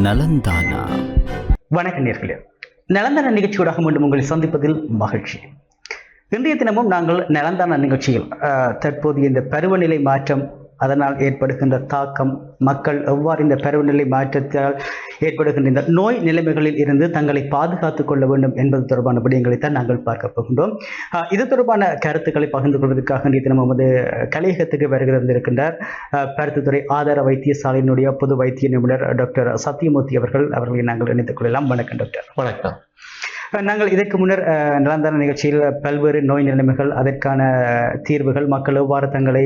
நலந்தானா. வணக்கம் நேர்களே, நலந்தானா நிகழ்ச்சியோடாக மீண்டும் உங்களை சந்திப்பதில் மகிழ்ச்சி. இன்றைய தினமும் நாங்கள் நலந்தானா நிகழ்ச்சியில் தற்போதைய இந்த பருவநிலை மாற்றம், அதனால் ஏற்படுகின்ற தாக்கம், மக்கள் எவ்வாறு இந்த பருவநிலை மாற்றத்தால் ஏற்படுகின்ற இந்த நோய் நிலைமைகளில் இருந்து தங்களை பாதுகாத்துக் கொள்ள வேண்டும் என்பது தொடர்பான விடயங்களைத்தான் நாங்கள் பார்க்க போகின்றோம். இது தொடர்பான கருத்துக்களை பகிர்ந்து கொள்வதற்காக இன்றைய தினம் நமது கலையகத்துக்கு வருகின்றிருக்கின்றார் பருத்தித்துறை ஆதார வைத்தியசாலையினுடைய பொது வைத்திய நிபுணர் டாக்டர் சத்தியமூர்த்தி அவர்களை நாங்கள் இணைத்துக் கொள்ளலாம். வணக்கம் டாக்டர். வணக்கம். நாங்கள் இதற்கு முன்னர் நலந்தான நிகழ்ச்சியில் பல்வேறு நோய் நிலைமைகள், அதற்கான தீர்வுகள், மக்கள் எவ்வாறு தங்களை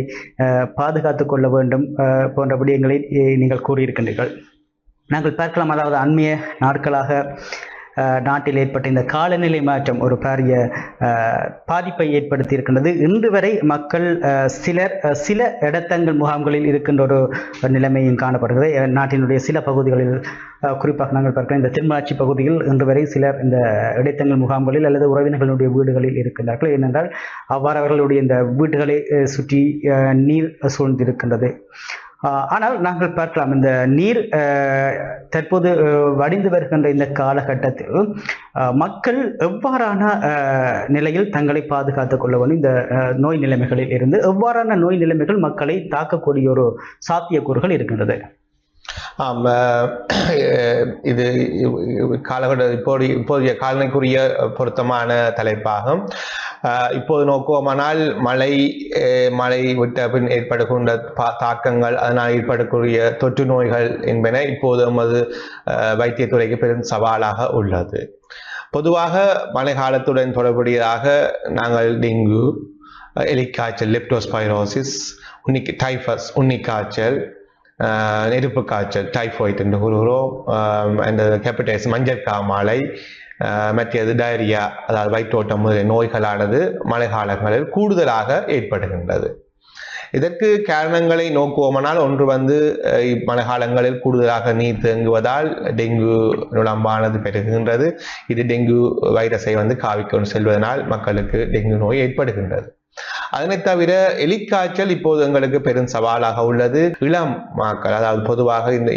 பாதுகாத்துக் கொள்ள வேண்டும் போன்ற விடயங்களை நீங்கள் கூறியிருக்கின்றீர்கள். நாங்கள் பார்க்கலாம், அதாவது அண்மைய நாட்களாக நாட்டில் ஏற்பட்ட இந்த காலநிலை மாற்றம் ஒரு பாரிய பாதிப்பை ஏற்படுத்தி இருக்கின்றது. இன்று வரை மக்கள் சில இடத்தங்கள் முகாம்களில் இருக்கின்ற ஒரு நிலைமையும் காணப்படுகிறது. நாட்டினுடைய சில பகுதிகளில், குறிப்பாக நாங்கள் பார்க்கலாம் இந்த தென்மராட்சி பகுதியில் இன்று வரை சிலர் இந்த இடைத்தங்கள் முகாம்களில் அல்லது உறவினர்களுடைய வீடுகளில் இருக்கின்றார்கள். ஏனென்றால் அவ்வாறு அவர்களுடைய இந்த வீடுகளை சுற்றி நீர் சூழ்ந்திருக்கின்றது. ஆனால் நாங்கள் பார்க்கலாம், இந்த நீர் தற்போது வடிந்து வருகின்ற இந்த காலகட்டத்தில் மக்கள் எவ்வாறான நிலையில் தங்களை பாதுகாத்துக் கொள்ள வேண்டும், இந்த நோய் நிலைமைகளில் இருந்து எவ்வாறான நோய் நிலைமைகள் மக்களை தாக்கக்கூடிய ஒரு சாத்தியக்கூறுகள் இருக்கின்றது? இது காலகட்ட இப்போதைய காலநிலைக்குரிய பொருத்தமான தலைப்பாகும். இப்போது நோக்குவோமானால் மழை விட்ட பின் ஏற்படுகின்ற தாக்கங்கள், அதனால் ஏற்படக்கூடிய தொற்று நோய்கள் என்பன இப்போது நமது வைத்தியத்துறைக்கு பெரும் சவாலாக உள்ளது. பொதுவாக மழை காலத்துடன் தொடர்புடையதாக நாங்கள் டெங்கு, எலிக்காய்ச்சல், லெப்டோஸ்பைரோசிஸ், டைஃபஸ் உன்னிக்காய்ச்சல், நெருப்பு காய்ச்சல், டைஃபாய்டு என்று கூறுகிறோம், அந்த ஹெப்படைட்டிஸ் மஞ்சள் காமாலை, மற்றது டயரியா, அதாவது வயிற்றோட்டம் முதலிய நோய்களானது மழை காலங்களில் கூடுதலாக ஏற்படுகின்றது. இதற்கு காரணங்களை நோக்குவோமானால், ஒன்று மழை காலங்களில் கூடுதலாக நீர் தேங்குவதால் டெங்கு நுளம்பானது பெருகுகின்றது. இது டெங்கு வைரஸை காவிக்கொண்டு செல்வதனால் மக்களுக்கு டெங்கு நோய் ஏற்படுகின்றது. அதனை தவிர எலிக்காய்ச்சல் இப்போது எங்களுக்கு பெரும் சவாலாக உள்ளது. இளம் மக்கள், அதாவது பொதுவாக இந்த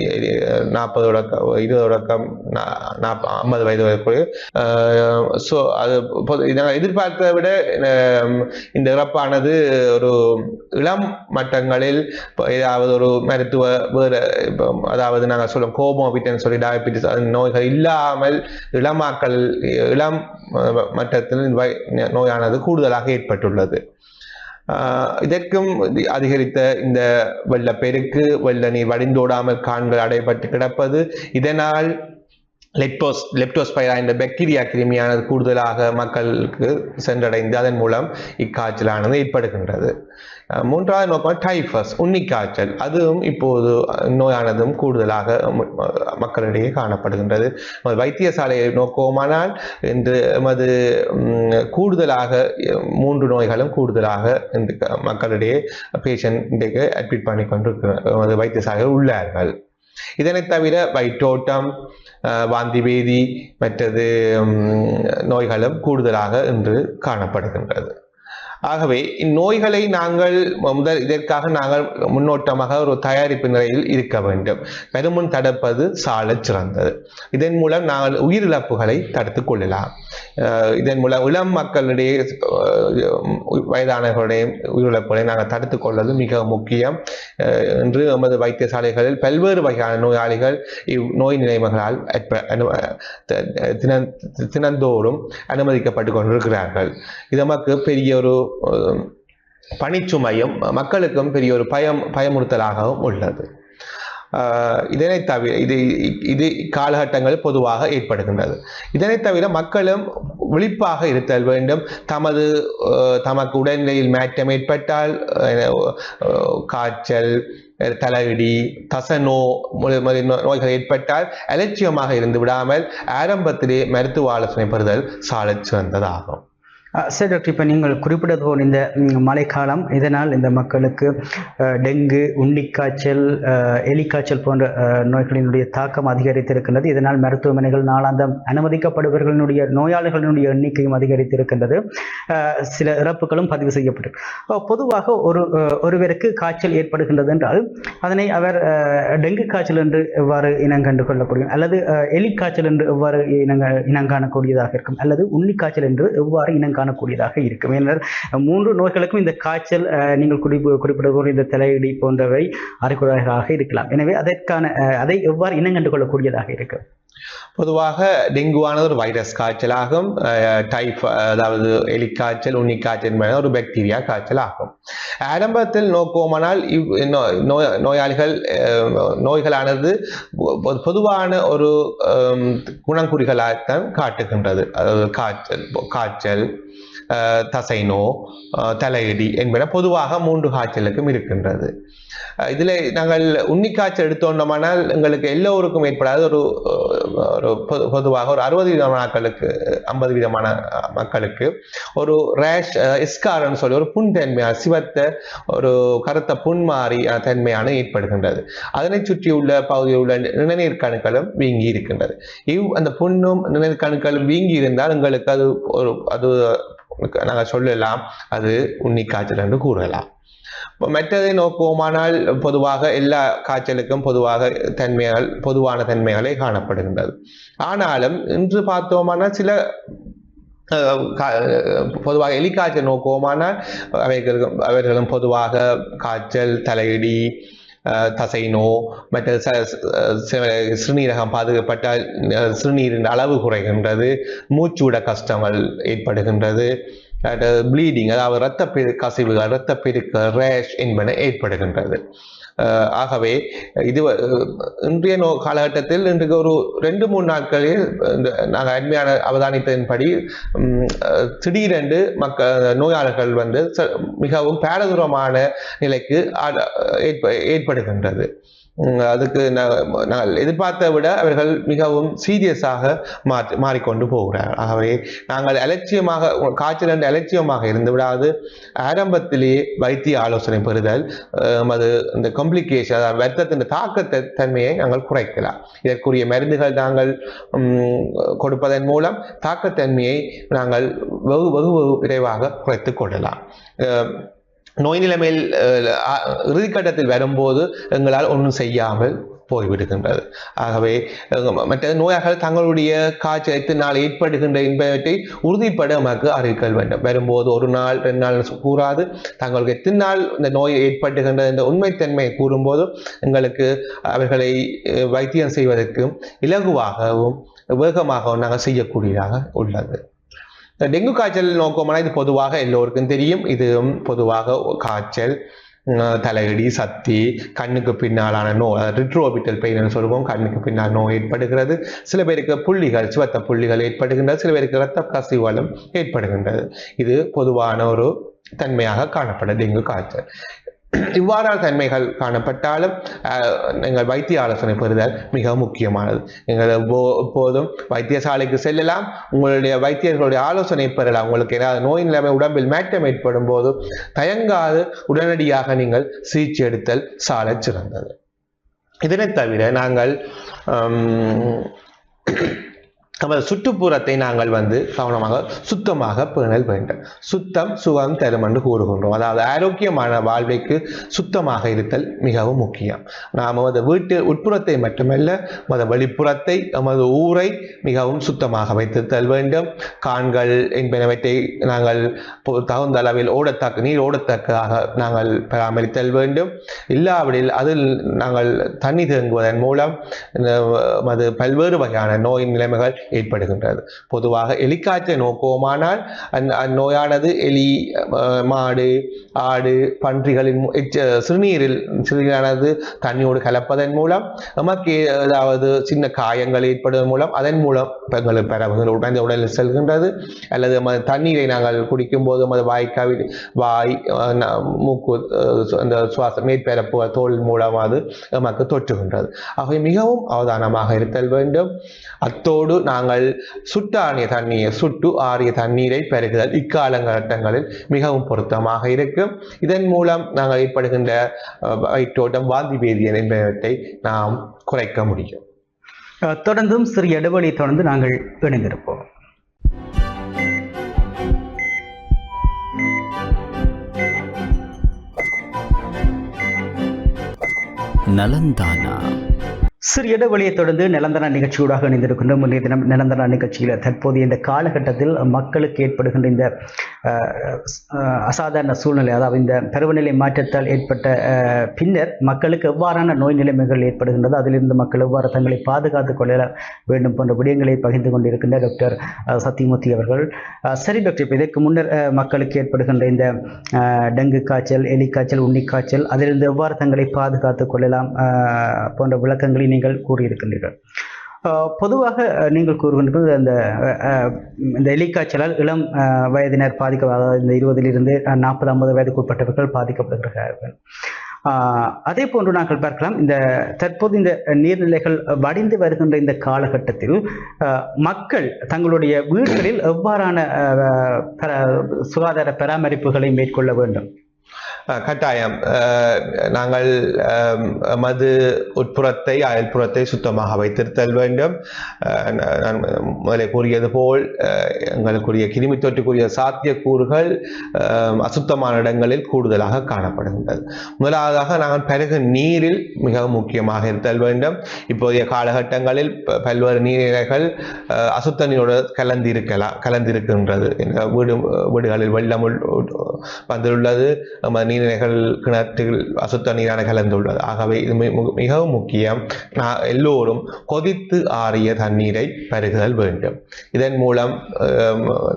40 தொடக்கம் 20 தொடக்கம் 50 வயது வரைக்குரிய இதனால் எதிர்பார்த்ததை விட இந்த இறப்பானது ஒரு இளம் மட்டங்களில் ஏதாவது ஒரு மருத்துவ வேறு, அதாவது நாங்கள் சொல்லுவோம் கோமோபிட்னு சொல்லி டயபிட்டிஸ் நோய்கள் இல்லாமல் இளம் மட்டத்தில் நோயானது கூடுதலாக ஏற்பட்டுள்ளது. இதற்கும் அதிகரித்த இந்த வெள்ளப்பெருக்கு, வெள்ள நீர் வடிந்தோடாமல் கான்கள் அடைபட்டு கிடப்பது, இதனால் லெப்டோஸ்பைரா என்ற பாக்டீரியா கிருமியானது கூடுதலாக மக்களுக்கு சென்றடைந்து அதன் மூலம் இக்காய்ச்சலானது ஏற்படுகின்றது. மூன்றாவது நோக்கம் டைஃபஸ் உன்னிக்காய்ச்சல். அதுவும் இப்போது நோயானதும் கூடுதலாக மக்களிடையே காணப்படுகின்றது. வைத்தியசாலையை நோக்குவோமானால் இன்று கூடுதலாக 3 நோய்களும் கூடுதலாக மக்களிடையே பேஷண்ட்டுக்கு அட்மிட் பண்ணி கொண்டிருக்கிற வைத்தியசாலைகள் உள்ளார்கள். இதனை தவிர வயிற்றோட்டம், வாந்தி பேதி, மற்றது நோய்களும் கூடுதலாக இன்று காணப்படுகின்றது. ஆகவே இந்நோய்களை நாங்கள் இதற்காக நாங்கள் முன்னோட்டமாக ஒரு தயாரிப்பு நிலையில் இருக்க வேண்டும். பெருமுன் தடுப்பது சாலச் சிறந்தது. இதன் மூலம் நாங்கள் உயிரிழப்புகளை தடுத்துக் கொள்ளலாம். இதன் மூலம் இளம் மக்களிடையே, வயதானவர்களுடைய உயிரிழப்புகளை நாங்கள் தடுத்துக் கொள்வது மிக முக்கியம். இன்று நமது வைத்தியசாலைகளில் பல்வேறு வகையான நோயாளிகள் இந்நோய் நிலைமைகளால் தினந்தோறும் அனுமதிக்கப்பட்டு கொண்டிருக்கிறார்கள். இது நமக்கு பெரிய ஒரு பணிச்சுமையும் மக்களுக்கும் பெரிய ஒரு பயமுறுத்தலாகவும் உள்ளது. இதனை தவிர இது காலகட்டங்களில் பொதுவாக ஏற்படுகின்றது. இதனை தவிர மக்களும் விழிப்பாக இருத்தல் வேண்டும். தமக்கு உடல்நிலையில் மாற்றம் ஏற்பட்டால், காய்ச்சல், தலையிடி, நோய்கள் ஏற்பட்டால் அலட்சியமாக இருந்து விடாமல் ஆரம்பத்திலே மருத்துவ ஆலோசனை பெறுதல் சாலச் சிறந்ததாகும். சரி டாக்டர், இப்போ நீங்கள் குறிப்பிட்டது போல் இந்த மழைக்காலம், இதனால் இந்த மக்களுக்கு டெங்கு, உன்னிக்காய்ச்சல், எலிக்காய்ச்சல் போன்ற நோய்களினுடைய தாக்கம் அதிகரித்திருக்கின்றது. இதனால் மருத்துவமனைகள் நாளாந்தம் அனுமதிக்கப்படுபவர்களுடைய நோயாளிகளினுடைய எண்ணிக்கையும் அதிகரித்திருக்கின்றது. சில இறப்புகளும் பதிவு செய்யப்பட்டு, பொதுவாக ஒருவருக்கு காய்ச்சல் ஏற்படுகின்றது என்றால் அதனை அவர் டெங்கு காய்ச்சல் என்று எவ்வாறு இனங்கண்டு கொள்ளக்கூடிய, அல்லது எலிக்காய்ச்சல் என்று எவ்வாறு இனங்காணக்கூடியதாக இருக்கும், அல்லது உன்னிக்காய்ச்சல் என்று எவ்வாறு காணக்கூடியதாக இருக்கும். ஏனென்றால் 3 நோய்களுக்கும் இந்த காய்ச்சல், நீங்கள் குறிப்பிட்ட போல் இந்த தலையிடி போன்றவை அறிகுறிகளாக இருக்கலாம். எனவே அதை எவ்வாறு இனங்கண்டு கொள்ளக்கூடியதாக இருக்கும்? பொதுவாக டெங்குவானது ஒரு வைரஸ் காய்ச்சலாகும். அதாவது எலிக்காய்ச்சல், உன்னிக்காய்ச்சல் என்பது ஒரு பாக்டீரியா காய்ச்சல் ஆகும். ஆரம்பத்தில் நோக்குவோமானால் நோய்களானது பொதுவான ஒரு குணங்குறிகளாகத்தான் காட்டுகின்றது. அதாவது காய்ச்சல், தசைநோ, தலையிடி என்பன பொதுவாக 3 காய்ச்சலுக்கும் இருக்கின்றது. இதில் நாங்கள் உன்னிக்காய்ச்சல் எடுத்தோண்டோமானால் எங்களுக்கு எல்லோருக்கும் ஏற்படாத ஒரு பொதுவாக ஒரு 50% மக்களுக்கு ஒரு ரேஷ், எஸ்கார்ன்னு சொல்லி ஒரு புன்தன்மையான சிவத்த ஒரு கருத்த புண் மாறி தன்மையான ஏற்படுகின்றது. அதனை சுற்றியுள்ள பகுதியில் உள்ள நிணநீர் கணுக்களும் வீங்கி இருக்கின்றது. அந்த புண்ணும் நிணநீர் கணுக்களும் வீங்கி இருந்தால் எங்களுக்கு அது நாங்கள் சொல்லலாம் அது உன்னிக்காய்ச்சல் என்று கூறலாம். மற்றதை நோக்குவோமானால் பொதுவாக எல்லா காய்ச்சலுக்கும் பொதுவான தன்மைகளே காணப்படுகின்றது. ஆனாலும் இன்று பார்த்தோமானால் சில பொதுவாக எலிக்காய்ச்சல் நோக்குவோமானால் அவர்களும் பொதுவாக காய்ச்சல், தலையிடி, தசைநோ, மற்ற சிறுநீரகம் பாதிக்கப்பட்டால் சிறுநீரின் அளவு குறைகின்றது, மூச்சுவிட கஷ்டங்கள் ஏற்படுகின்றது, ப்ளீடிங் அதாவது கசிவுகள், இரத்தப்பெருக்கு, ரேஷ் என்பன ஏற்படுகின்றது. ஆகவே இது இன்றைய காலகட்டத்தில் இன்றைக்கு ஒரு 2-3 நாட்களில் நாங்கள் அண்மையான அவதானித்ததின்படி திடீரென்று நோயாளர்கள் மிகவும் பாரதூரமான நிலைக்கு ஏற்படுகின்றது. அதுக்கு நாங்கள் எதிர்பார்த்த விட அவர்கள் மிகவும் சீரியஸாக மாறிக்கொண்டு போகிறார்கள். ஆகவே நாங்கள் காய்ச்சல் என்று அலட்சியமாக இருந்து விடாது ஆரம்பத்திலேயே வைத்திய ஆலோசனை பெறுதல், அது இந்த காம்ப்ளிகேஷன், வருத்தத்தின் தாக்கத்தை தன்மையை நாங்கள் குறைக்கலாம். இதற்குரிய மருந்துகள் நாங்கள் கொடுப்பதன் மூலம் தாக்கத்தன்மையை நாங்கள் வெகு விரைவாக குறைத்துக் கொள்ளலாம். நோய் நிலைமையில் இறுதிக்கட்டத்தில் வரும்போது எங்களால் ஒன்றும் செய்யாமல் போய்விடுகின்றது. ஆகவே மற்ற நோயாளர்கள் தங்களுடைய காய்ச்சல் எத்தனை நாள் ஏற்படுகின்ற என்பதை உறுதிப்பட நமக்கு அறிவிக்க வேண்டும். வரும்போது 1 நாள் 2 நாள் கூறாது, தங்களுக்கு எத்தனை நாள் இந்த நோய் ஏற்படுகின்ற இந்த உண்மைத்தன்மையை கூறும்போது எங்களுக்கு அவர்களை வைத்தியம் செய்வதற்கு இலகுவாகவும் வேகமாகவும் நாங்கள் செய்யக்கூடியதாக உள்ளது. டெங்கு காய்ச்சல் நோக்கமானால் இது பொதுவாக எல்லோருக்கும் தெரியும். இது பொதுவாக காய்ச்சல், தலையடி, சத்தி, கண்ணுக்கு பின்னாலான நோய், ரிட்ரோபிட்டல் பெயின் சொல்லுவோம். கண்ணுக்கு பின்னால் நோய் ஏற்படுகிறது. சில பேருக்கு புள்ளிகள், சிவத்த புள்ளிகள் ஏற்படுகின்றது. சில பேருக்கு இரத்த கசிவுகளும் ஏற்படுகின்றது. இது பொதுவான ஒரு தன்மையாக காணப்படும் டெங்கு காய்ச்சல். இவ்வாறான தன்மைகள் காணப்பட்டாலும் நீங்கள் வைத்திய ஆலோசனை பெறுதல் மிக முக்கியமானது. நீங்கள் எப்போதும் வைத்தியசாலைக்கு செல்லலாம், உங்களுடைய வைத்தியர்களுடைய ஆலோசனை பெறலாம். உங்களுக்கு ஏதாவது நோய் நிலைமை உடம்பில் மாற்றம் ஏற்படும் போது தயங்காது உடனடியாக நீங்கள் சிகிச்சை எடுத்தல் சாலச் சிறந்தது. இதனை தவிர நாங்கள் நமது சுற்றுப்புறத்தை நாங்கள் கவனமாக சுத்தமாக பேணல் வேண்டும். சுத்தம் சுகம் தரும் என்று கூறுகின்றோம். அதாவது ஆரோக்கியமான வாழ்வைக்கு சுத்தமாக இருத்தல் மிகவும் முக்கியம். நாம் வீட்டு உட்புறத்தை மட்டுமல்ல, வெளிப்புறத்தை, நமது ஊரை மிகவும் சுத்தமாக வைத்திருத்தல் வேண்டும். கான்கள் என்பனவற்றை நாங்கள் தகுந்த அளவில் நீர் ஓடத்தக்கதாக நாங்கள் பராமரித்தல் வேண்டும். இல்லாவிடில் அதில் நாங்கள் தண்ணி தேங்குவதன் மூலம் பல்வேறு வகையான நோய் நிலைமைகள் ஏற்படுகின்றது. பொதுவாக எலிக்காய்ச்சல் நோக்குவோமானால் அந்நோயானது எலி, மாடு, ஆடு, பன்றிகளின் சிறுநீரானது தண்ணியோடு கலப்பதன் மூலம் நமக்கு ஏதாவது சின்ன காயங்கள் ஏற்படுவதன் மூலம் அதன் மூலம் எங்களுக்கு உடலில் செல்கின்றது. அல்லது தண்ணீரை நாங்கள் குடிக்கும் போது வாய், மூக்கு, அந்த சுவாச மேற்பரப்பு தோல் மூலம் அது நமக்கு தொற்றுகின்றது. ஆகவே மிகவும் அவதானமாக இருத்தல் வேண்டும். அத்தோடு நாங்கள் நாங்கள் சுட்டு ஆறிய தண்ணீரை பருகுதல் இக்காலகட்டங்களில் மிகவும் பொருத்தமாக இருக்கும். இதன் மூலம் நாங்கள் ஏற்படுகின்ற வயிற்றோட்டம், வாந்தி பேதியன் என்பவற்றை நாம் குறைக்க முடியும். தொடர்ந்தும் சிறிய இடைவெளி தொடர்ந்து நாங்கள் இணைந்திருப்போம். நலந்தானா சிறிய இடைவெளியை தொடர்ந்து நிலந்தன நிகழ்ச்சியூடாக இணைந்திருக்கின்ற முன்னைய தினம் நிலந்தன நிகழ்ச்சியில் தற்போதைய இந்த காலகட்டத்தில் மக்களுக்கு ஏற்படுகின்ற இந்த அசாதாரண சூழ்நிலை, அதாவது இந்த பருவநிலை மாற்றத்தால் ஏற்பட்ட பின்னர் மக்களுக்கு எவ்வாறான நோய் நிலைமைகள் ஏற்படுகின்றது, அதிலிருந்து மக்கள் எவ்வாறு தங்களை பாதுகாத்துக் கொள்ள வேண்டும் போன்ற விடயங்களை பகிர்ந்து கொண்டிருக்கின்ற டாக்டர் சத்தியமூர்த்தி அவர்கள். சரி டாக்டர், இப்போ இதற்கு முன்னர் மக்களுக்கு ஏற்படுகின்ற இந்த டெங்கு காய்ச்சல், எலிக்காய்ச்சல், உன்னிக்காய்ச்சல், அதிலிருந்து எவ்வாறு தங்களை பாதுகாத்துக் கொள்ளலாம் போன்ற விளக்கங்களை நீங்கள் கூறியிருக்கின்றீர்கள். பொதுவாக நீங்கள் கூறுகின்றது இந்த எலிக்காய்ச்சலால் இளம் வயதினர் அதாவது இந்த 20 to 40-50 வயதுக்குட்பட்டவர்கள் பாதிக்கப்படுகிறார்கள். அதே போன்று நாங்கள் பார்க்கலாம், இந்த தற்போது இந்த நீர்நிலைகள் வடிந்து வருகின்ற இந்த காலகட்டத்தில் மக்கள் தங்களுடைய வீடுகளில் எவ்வாறான சுகாதார பராமரிப்புகளை மேற்கொள்ள வேண்டும்? கட்டாயம். நாங்கள் மது உட்புறத்தை, அயல்புறத்தை சுத்தமாக வைத்திருத்தல் வேண்டும். நான் முதலே கூறியது போல் எங்களுக்குரிய கிருமி தொற்றுக்குரிய சாத்தியக்கூறுகள் அசுத்தமான இடங்களில் கூடுதலாக காணப்படுகின்றது. முதலாவதாக நாங்கள் பருகு நீரில் மிகவும் முக்கியமாக இருத்தல் வேண்டும். இப்போதைய காலகட்டங்களில் பல்வேறு நீர்நிலைகள் அசுத்த நீரோடு கலந்திருக்கின்றது. வீடுகளில் வெள்ளம் வந்துள்ளது, நீர்நிலைகள், கிணற்றில் அசுத்த நீரான கலந்துள்ளது. ஆகவே இது மிகவும் முக்கியம். எல்லோரும் கொதித்து ஆறிய தண்ணீரை பருகுதல் வேண்டும். இதன் மூலம்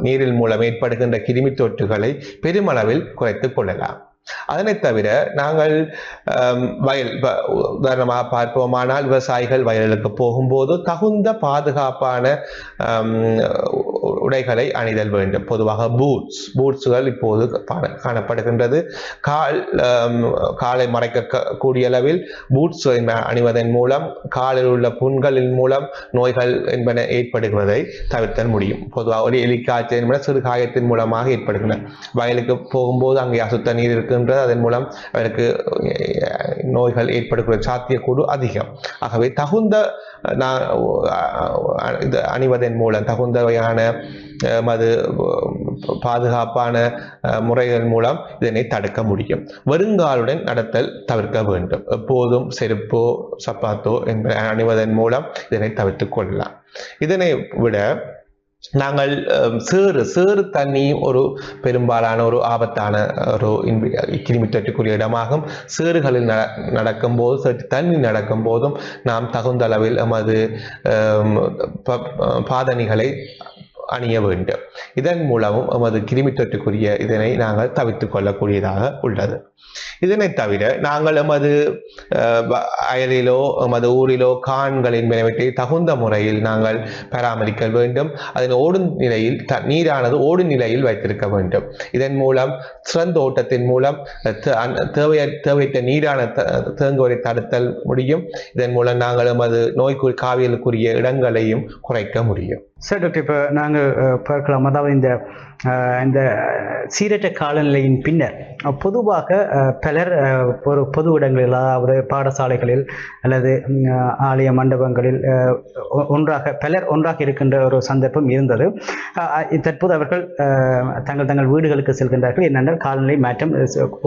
நீரில் மூலம் ஏற்படுகின்ற கிருமி தொற்றுகளை பெருமளவில் குறைத்துக் கொள்ளலாம். அதனை தவிர நாங்கள் வயல், உதாரணமாக பார்ப்போமானால் விவசாயிகள் வயலுக்கு போகும்போது தகுந்த பாதுகாப்பான உடைகளை அணிதல் வேண்டும். பொதுவாக பூட்ஸ்கள் இப்போது காணப்படுகின்றது. காலை மறைக்கக்கூடிய அளவில் பூட்ஸ் அணிவதன் மூலம் காலில் உள்ள புண்களின் மூலம் நோய்கள் என்பன ஏற்படுவதை தவிர்த்தல் முடியும். பொதுவாக ஒரு எலிக்காய்ச்சல் என்பன சிறு காயத்தின் மூலமாக ஏற்படுகின்றன. வயலுக்கு போகும்போது அங்கே அசுத்த நீர் இருக்கு, அதன் மூலம் அவருக்கு நோய்கள் ஏற்படுகிற சாத்தியக்கூறு அதிகம். ஆகவே தகுந்த அணிவதன் மூலம், தகுந்த வகையான மது பாதுகாப்பான முறைகள் மூலம் இதனை தடுக்க முடியும். வருங்காலுடன் நடத்தல் தவிர்க்க வேண்டும். எப்போதும் செருப்போ சப்பாத்தோ என்பதை அணிவதன் மூலம் இதனை தவிர்த்துக் கொள்ளலாம். இதனை விட நாங்கள் சேறு தண்ணியும் ஒரு பெரும்பாலான ஒரு ஆபத்தான ஒரு கிருமி தொற்றுக்குரிய இடமாகும். சேறுகளில் நடக்கும் போது, தண்ணி நடக்கும் போதும் நாம் தகுந்த அளவில் நமது பாதணிகளை அணிய வேண்டும். இதன் மூலமும் நமது கிருமி தொற்றுக்குரிய இதனை நாங்கள் தவிர்த்துக் கொள்ளக்கூடியதாக உள்ளது. இதனை தவிர நாங்கள் எமது அயலிலோ எமது ஊரிலோ கான்கள் என்பனவற்றை தகுந்த முறையில் நாங்கள் பராமரிக்க வேண்டும். அதன் ஓடும் நிலையில் நீரானது ஓடும் நிலையில் வைத்திருக்க வேண்டும். இதன் மூலம் சிறந்த ஓட்டத்தின் மூலம் தேவையற்ற நீரான தேங்குவதை தடுத்தல் முடியும். இதன் மூலம் நாங்கள் எமது காவியலுக்குரிய இடங்களையும் குறைக்க முடியும். சரி டாக்டர், இப்போ நாங்கள் பார்க்கலாம், அதாவது இந்த சீரற்ற காலநிலையின் பின்னர் பொதுவாக பலர் ஒரு பொது இடங்களில், அதாவது பாடசாலைகளில் அல்லது ஆலய மண்டபங்களில் பலர் ஒன்றாக இருக்கின்ற ஒரு சந்தர்ப்பம் இருந்தது. தற்போது அவர்கள் தங்கள் வீடுகளுக்கு செல்கின்றார்கள். என்னென்றால் காலநிலை மாற்றம்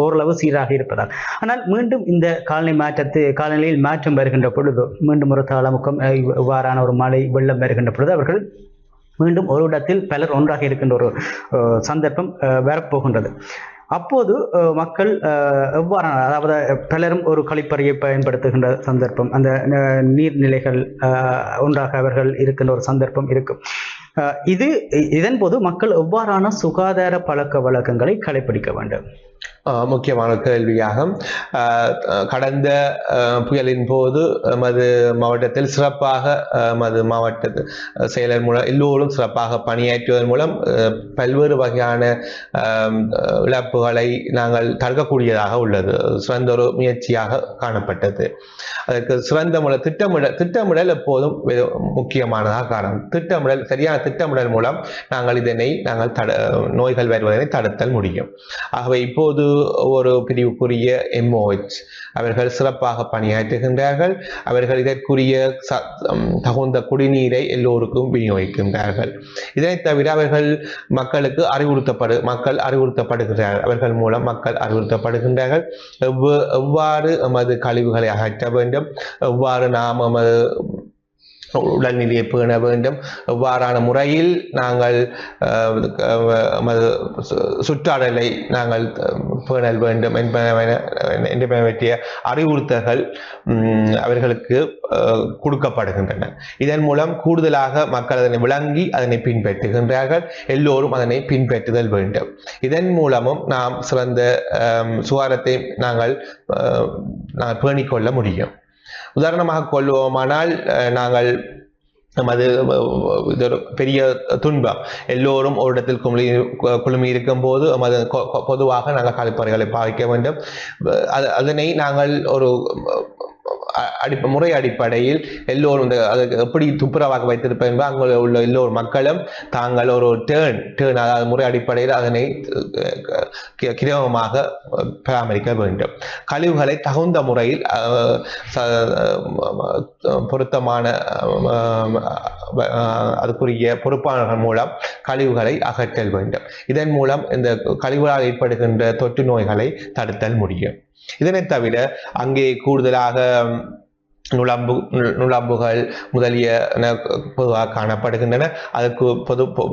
ஓரளவு சீராக இருப்பதால். ஆனால் மீண்டும் இந்த காலநிலையில் மாற்றம் வருகின்ற பொழுது, மீண்டும் ஒரு தாளமுக்கம், இவ்வாறான ஒரு மழை வெள்ளம் வருகின்ற பொழுது அவர்கள் மீண்டும் ஒரு இடத்தில் பலர் ஒன்றாக இருக்கின்ற ஒரு சந்தர்ப்பம் வரப்போகின்றது. அப்போது மக்கள் எவ்வாறான, அதாவது பலரும் ஒரு கழிப்பறையை பயன்படுத்துகின்ற சந்தர்ப்பம், அந்த நீர்நிலைகள் ஒன்றாக அவர்கள் இருக்கின்ற ஒரு சந்தர்ப்பம் இருக்கும். இதன் போது மக்கள் எவ்வாறான சுகாதார பழக்க வழக்கங்களை கடைபிடிக்க வேண்டும்? முக்கியமான கேள்வியாகும். கடந்த புயலின் போது எமது மாவட்டத்தில் சிறப்பாக எமது மாவட்ட செயலர் மூலம் எல்லோரும் சிறப்பாக பணியாற்றுவதன் மூலம் பல்வேறு வகையான இழப்புகளை நாங்கள் தடுக்கக்கூடியதாக உள்ளது. சிறந்த ஒரு முயற்சியாக காணப்பட்டது. அதற்கு சிறந்த திட்டமிடல் எப்போதும் முக்கியமானதாக காரணம். சரியான திட்டமிடல் மூலம் நாங்கள் நோய்கள் வருவதனை தடுத்தல் முடியும். ஆகவே இப்போது ஒரு பிரிவுக்குரிய MOH அவர்கள் சிறப்பாக பணியாற்றுகின்றார்கள். அவர்கள் இதற்குரிய தகுந்த குடிநீரை எல்லோருக்கும் விநியோகிக்கின்றார்கள். இதனை தவிர அவர்கள் மக்கள் அறிவுறுத்தப்படுகிறார்கள். அவர்கள் மூலம் மக்கள் அறிவுறுத்தப்படுகின்றார்கள். எவ்வாறு எமது கழிவுகளை அகற்ற வேண்டும், எவ்வாறு நாம் எமது உடல்நிலையை பேண வேண்டும், எவ்வாறான முறையில் நாங்கள் சுற்றாடலை நாங்கள் பேணல் வேண்டும் என்பன பற்றிய அறிவுறுத்தல்கள் அவர்களுக்கு கொடுக்கப்படுகின்றன. இதன் மூலம் கூடுதலாக மக்கள் அதனை விளங்கி அதனை பின்பற்றுகின்றார்கள். எல்லோரும் அதனை பின்பற்றுதல் வேண்டும். இதன் மூலமும் நாம் சிறந்த சுகாதாரத்தை நாங்கள் பேணிக்கொள்ள முடியும். உதாரணமாக கொள்வோமானால், நாங்கள் இது ஒரு பெரிய துன்பம். எல்லோரும் ஒரு இடத்தில் குழுமி இருக்கும் போது பொதுவாக நாங்கள் கழிப்பறைகளை பாவிக்க வேண்டும். அதனை நாங்கள் ஒரு முறை அடிப்படையில் எல்லோரும் எப்படி துப்புரவாக வைத்திருப்பது என்பது அங்கே உள்ள எல்லோரு மக்களும் தாங்கள் ஒரு டேர்ன் அதாவது முறை அடிப்படையில் அதனை கிரமமாக பராமரிக்க வேண்டும். கழிவுகளை தகுந்த முறையில் பொருத்தமான அதுக்குரிய பொறுப்பாளர்கள் மூலம் கழிவுகளை அகற்றல் வேண்டும். இதன் மூலம் இந்த கழிவுகளால் ஏற்படுகின்ற தொற்று நோய்களை தடுத்தல் முடியும். இதனை தவிர அங்கே கூடுதலாக நுழம்புகள் முதலிய பொதுவாக காணப்படுகின்றன. அதற்கு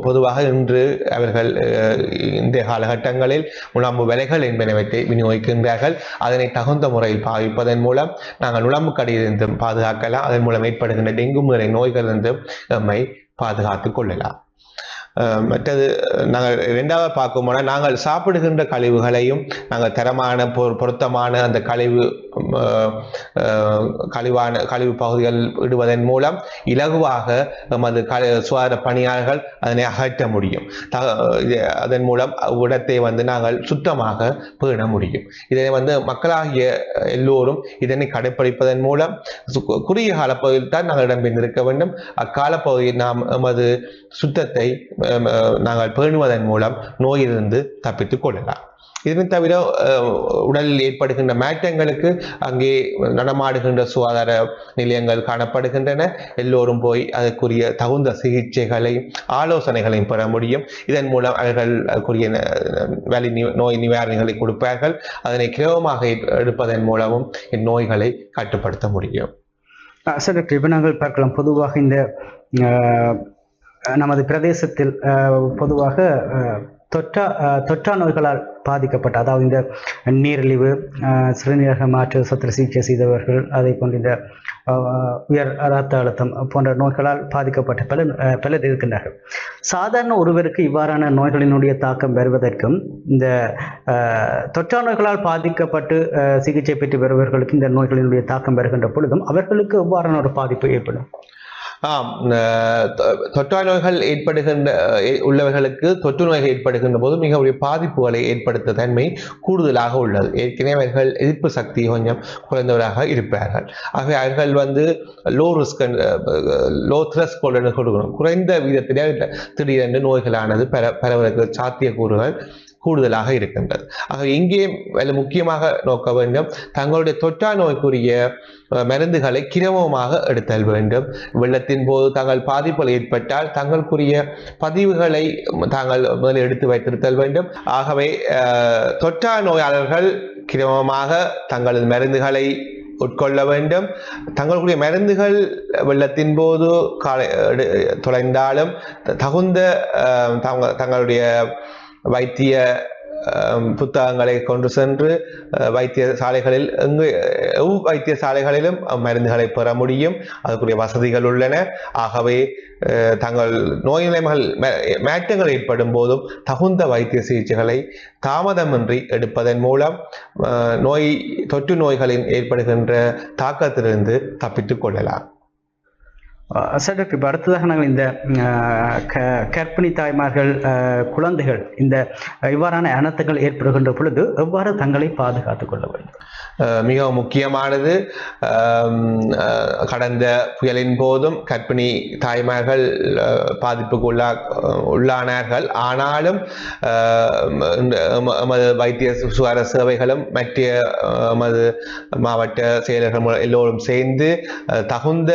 பொதுவாக இன்று அவர்கள் இந்த காலகட்டங்களில் நுழம்பு விலைகள் என்பனவற்றை விநியோகிக்கின்றார்கள். அதனை தகுந்த முறையில் பாவிப்பதன் மூலம் நாங்கள் நுழம்பு கடியிலிருந்தும் பாதுகாக்கலாம். அதன் மூலம் ஏற்படுகின்ற டெங்கு முதலிய நோய்களிலிருந்தும் நம்மை பாதுகாத்துக் கொள்ளலாம். மற்றது நாங்கள் இரண்டாவது பார்க்கும்போது, நாங்கள் சாப்பிடுகின்ற கழிவுகளையும் நாங்கள் தரமான பொருத்தமான அந்த கழிவு பகுதிகள் இடுவதன் மூலம் இலகுவாக நமது சுகாதார பணியாளர்கள் அதனை அகற்ற முடியும். அதன் மூலம் இடத்தை நாங்கள் சுத்தமாக பேண முடியும். இதனை மக்களாகிய எல்லோரும் இதனை கடைப்பிடிப்பதன் மூலம் குறுகிய காலப்பகுதியில் தான் நாங்கள் இடம்பெற்றிருக்க வேண்டும். அக்காலப்பகுதியில் நாம் எமது சுத்தத்தை நாங்கள் பேணுவதன் மூலம் நோயிலிருந்து தப்பித்துக் கொள்ளலாம். இதனை தவிர உடலில் ஏற்படுகின்ற மாற்றங்களுக்கு அங்கே நடமாடுகின்ற சுகாதார நிலையங்கள் காணப்படுகின்றன. எல்லோரும் போய் அதற்குரிய தகுந்த சிகிச்சைகளையும் ஆலோசனைகளையும் பெற முடியும். இதன் மூலம் அவர்களுக்குரிய நோய் நிவாரணிகளை கொடுப்பார்கள். அதனை கிரமமாக எடுப்பதன் மூலமும் இந்நோய்களை கட்டுப்படுத்த முடியும். சார், இப்போ நாங்கள் பார்க்கலாம், பொதுவாக இந்த நமது பிரதேசத்தில் பொதுவாக தொற்றா நோய்களால் பாதிக்கப்பட்ட, அதாவது இந்த நீரிழிவு, சிறுநீரக மாற்று சத்திர சிகிச்சை செய்தவர்கள், அதை போன்ற இந்த உயர் இரத்த அழுத்தம் போன்ற நோய்களால் பாதிக்கப்பட்ட பலர் இருக்கின்றார்கள். சாதாரண ஒருவருக்கு இவ்வாறான நோய்களினுடைய தாக்கம் வருவதற்கும், இந்த தொற்றா நோய்களால் பாதிக்கப்பட்டு சிகிச்சை பெற்று வருபவர்களுக்கு இந்த நோய்களினுடைய தாக்கம் வருகின்ற பொழுதும் அவர்களுக்கு எவ்வாறான ஒரு பாதிப்பு ஏற்படும்? தொற்றா நோய்கள் உள்ளவர்களுக்கு தொற்று நோய்கள் ஏற்படுகின்ற போது மிக பாதிப்புகளை ஏற்படுத்த தன்மை கூடுதலாக உள்ளது. ஏற்கனவே அவர்கள் எதிர்ப்பு சக்தி கொஞ்சம் குறைந்தவராக இருப்பார்கள். ஆகவே அவர்கள் லோ ரிஸ்க் லோ த்ரெஸ்ஹோல்ட் என்று கொடுக்கணும். குறைந்த விதத்திலே திடீரென்று நோய்களானது பரவதற்கு சாத்தியக்கூறுகள் கூடுதலாக இருக்கின்றது. ஆக இங்கே முக்கியமாக நோக்க வேண்டும், தங்களுடைய தொற்றா நோய்க்குரிய மருந்துகளை கிரமமாக எடுத்தல் வேண்டும். வெள்ளத்தின் போது தங்கள் பாதிப்புகள் ஏற்பட்டால் தங்களுக்குரிய பதிவுகளை தாங்கள் முதலில் எடுத்து வைத்திருத்தல் வேண்டும். ஆகவே தொற்றா நோயாளர்கள் கிரமமாக தங்களது மருந்துகளை உட்கொள்ள வேண்டும். தங்களுடைய மருந்துகள் வெள்ளத்தின் போது தொலைந்தாலும் தகுந்த தங்களுடைய வைத்திய புத்தகங்களை கொண்டு சென்று வைத்தியசாலைகளில் வைத்தியசாலைகளிலும் மருந்துகளை பெற முடியும். அதுக்குரிய வசதிகள் உள்ளன. ஆகவே தங்கள் நோய் நிலைமைகள் மாற்றங்கள் ஏற்படும் போதும் தகுந்த வைத்திய சிகிச்சைகளை தாமதமின்றி எடுப்பதன் மூலம் தொற்று நோய்களின் ஏற்படுகின்ற தாக்கத்திலிருந்து தப்பித்துக் கொள்ளலாம். சார், டாக்டர், இப்போ அடுத்ததாக நாங்கள் இந்த கர்ப்பிணி தாய்மார்கள், குழந்தைகள் இந்த இவ்வாறான அனர்த்தங்கள் ஏற்படுகின்ற பொழுது எவ்வாறு தங்களை பாதுகாத்துக் கொள்ள வேண்டும்? மிகவும் முக்கியமானது. கடந்த புயலின் போதும் கர்ப்பிணி தாய்மார்கள் பாதிப்புக்கு உள்ளானார்கள். ஆனாலும் எமது வைத்திய சுகாதார சேவைகளும் மற்ற எமது மாவட்ட செயலர்கள் எல்லோரும் சேர்ந்து தகுந்த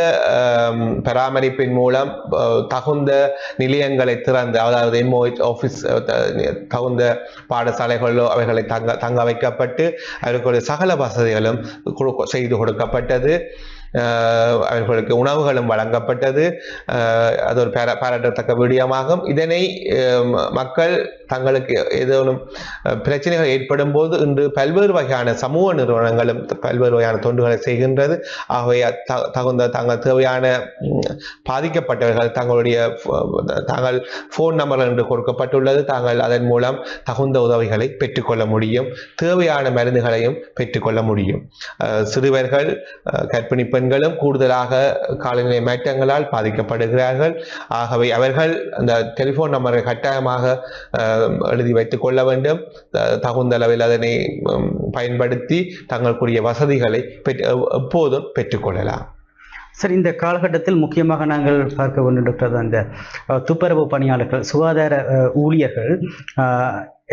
பராமரிப்பின் மூலம் தகுந்த நிலையங்களை திறந்து, அதாவது MOH ஆஃபீஸ் தகுந்த பாடசாலைகளோ அவைகளை தங்க வைக்கப்பட்டு அவர்களுடைய சகல வசதிகளும் செய்து கொடுக்கப்பட்டது. அவர்களுக்கு உணவுகளும் வழங்கப்பட்டது. அது ஒரு பாராட்டத்தக்க விடயமாகும். இதனை மக்கள் தங்களுக்கு ஏதேனும் பிரச்சனைகள் ஏற்படும் போது இன்று பல்வேறு வகையான சமூக நிறுவனங்களும் பல்வேறு வகையான தொண்டுகளை செய்கின்றது. ஆகவே தங்கள் தேவையான பாதிக்கப்பட்டவர்கள் தங்கள் போன் நம்பர் என்று கொடுக்கப்பட்டுள்ளது. தாங்கள் அதன் மூலம் தகுந்த உதவிகளை பெற்றுக்கொள்ள முடியும். தேவையான மருந்துகளையும் பெற்றுக்கொள்ள முடியும். சிறுவர்கள், கர்ப்பிணி பெண்களும் கூடுதலாக காலநிலை மாற்றங்களால் பாதிக்கப்படுகிறார்கள். ஆகவே அவர்கள் அந்த டெலிபோன் நம்பரை கட்டாயமாக எழுதி வைத்துக் கொள்ள வேண்டும். தகுந்த அளவில் அதனை பயன்படுத்தி தங்களுக்குரிய வசதிகளை எப்போதும் பெற்றுக்கொள்ளலாம். சரி, இந்த காலகட்டத்தில் முக்கியமாக நாங்கள் பார்க்க வேண்டும் டாக்டர், அந்த துப்புரவு பணியாளர்கள், சுகாதார ஊழியர்கள்,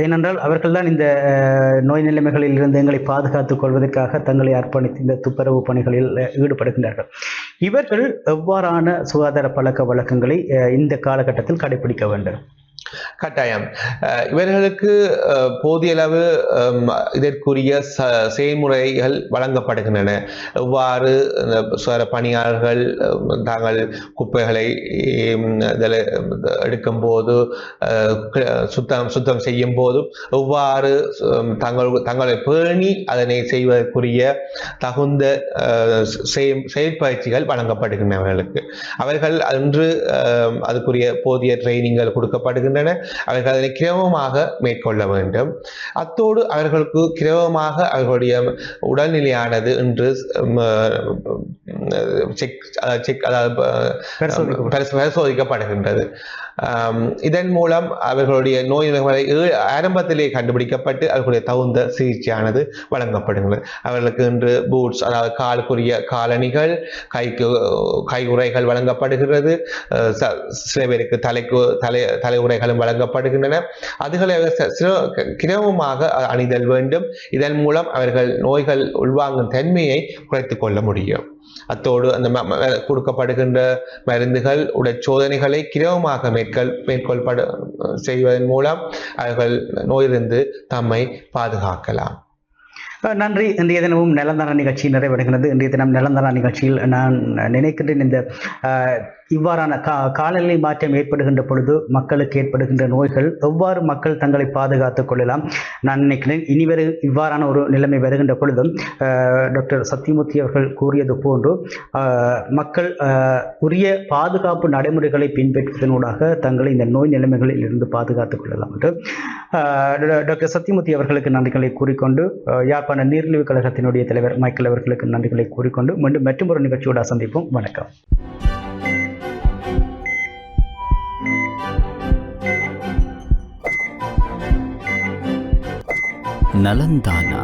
ஏனென்றால் அவர்கள்தான் இந்த நோய் நிலைமைகளில் இருந்து எங்களை பாதுகாத்துக் கொள்வதற்காக தங்களை அர்ப்பணித்து இந்த துப்புரவு பணிகளில் ஈடுபடுகின்றார்கள். இவர்கள் எவ்வாறான சுகாதார பழக்க வழக்கங்களை இந்த காலகட்டத்தில் கடைபிடிக்க வேண்டும்? கட்டாயம் இவர்களுக்கு போதிய அளவு இதற்குரிய செயல்முறைகள் வழங்கப்படுகின்றன. எவ்வாறு பணியாளர்கள் தாங்கள் குப்பைகளை எடுக்கும் போது, சுத்தம் செய்யும் போதும் எவ்வாறு தங்களை பேணி அதனை செய்வதற்குரிய தகுந்த செயற்பயிற்சிகள் வழங்கப்படுகின்றவர்களுக்கு. அவர்கள் அன்று அதுக்குரிய போதிய ட்ரைனிங்கள் கொடுக்கப்படுகின்றன. அவர்கள் அதனை கிரமமாக மேற்கொள்ள வேண்டும். அத்தோடு அவர்களுக்கு கிரமமாக அவர்களுடைய உடல்நிலையானது இன்று பரிசோதிக்கப்படுகின்றது. இதன் மூலம் அவர்களுடைய நோய் நிலைகளை ஆரம்பத்திலே கண்டுபிடிக்கப்பட்டு அவர்களுடைய தகுந்த சிகிச்சையானது வழங்கப்படுகிறது. அவர்களுக்கு இன்று பூட்ஸ், அதாவது காலுக்குரிய காலணிகள், கையுறைகள் வழங்கப்படுகிறது. சில பேருக்கு தலை உறைகளும் வழங்கப்படுகின்றன. அதுகளை கிரமமாக அணிதல் வேண்டும். இதன் மூலம் அவர்கள் நோய்கள் உள்வாங்கும் தன்மையை குறைத்துக் கொள்ள முடியும். அத்தோடு அந்த கொடுக்கப்படுகின்ற மருந்துகள், உடற்சோதனைகளை கிரமமாக மேற்கொள்ளப்பட செய்வதன் மூலம் அவர்கள் நோயிலிருந்து தம்மை பாதுகாக்கலாம். நன்றி. இன்றைய தினமும் நலந்தான நிகழ்ச்சி நிறைவடைகிறது. இன்றைய தினம் நலந்தான நிகழ்ச்சியில் நான் நினைக்கின்றேன், இந்த இவ்வாறான காலநிலை மாற்றம் ஏற்படுகின்ற பொழுது மக்களுக்கு ஏற்படுகின்ற நோய்கள் எவ்வாறு மக்கள் தங்களை பாதுகாத்துக் கொள்ளலாம். நான் நினைக்கிறேன், இவ்வாறான ஒரு நிலைமை வருகின்ற பொழுதும் டாக்டர் சத்தியமூர்த்தி அவர்கள் கூறியது போன்று மக்கள் உரிய பாதுகாப்பு நடைமுறைகளை பின்பற்றுவதனூடாக தங்களை இந்த நோய் நிலைமைகளில் இருந்து பாதுகாத்துக் கொள்ளலாம் என்று டாக்டர் சத்தியமூர்த்தி அவர்களுக்கு நன்றிகளை கூறிக்கொண்டு, யாழ்ப்பாண நீர்நிலைவு கழகத்தினுடைய தலைவர் மைக்கேல் அவர்களுக்கு நன்றிகளை கூறிக்கொண்டு மீண்டும் மற்றொரு நிகழ்ச்சியோடு சந்திப்போம். வணக்கம். நலந்தானா.